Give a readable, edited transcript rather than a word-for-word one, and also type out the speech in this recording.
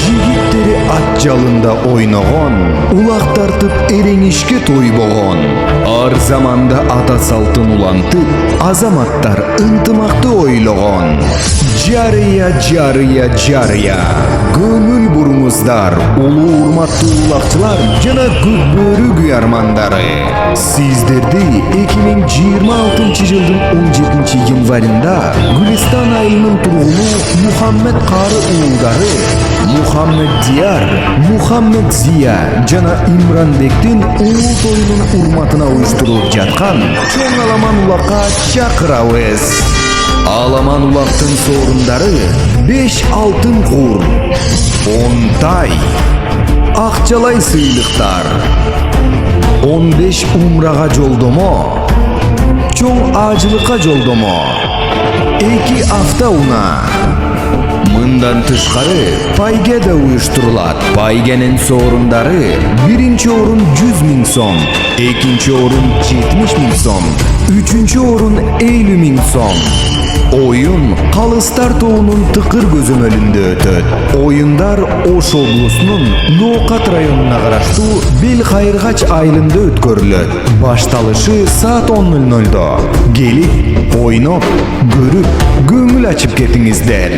Жигиттери ат жалында ойногон, улак тартып эреңишке той болгон. Ар заманда ата салтын улантып, азаматтар ынтымакты ойлогон. Жарыя, жарыя, жарыя. Көңүл буруңуздар, улуу урматтуу улакчылар жана көкбөрү күйармандары. Сиздерди 2026-жылдын 17 январында Гүлистан айылынын тургуну Мухаммед Кары уулдары Мухаммед Дияр, Мухаммед Зия жана Имранбектин улуу тоюнун урматына уюштурулуп жаткан чоң аламан улакка чакырабыз. Аламан улактын соорундары 5 алтын кур, 10 тай, акчалай сыйлыктар, 15 умрага жолдомо, чоң ажылыкка жолдомо, 2 авто уна. Мындан тышкары пайга да уюштурулат. Пайганын соорундары: биринчи орун 100 000 сом, экинчи орун 70 000 сом, үчүнчү орун 50 000 сом. Oyun Kalıstar Toğu'nun Tıkır Gözömölü'nde ötöt. Oyunlar Oş облусунун Ноокат районуна караштуу Белхайыргач айылында өткөрүлөт. Башталышы саат 10:00. Келип, ойноп, көрүп, көңүл ачып кетиңиздер.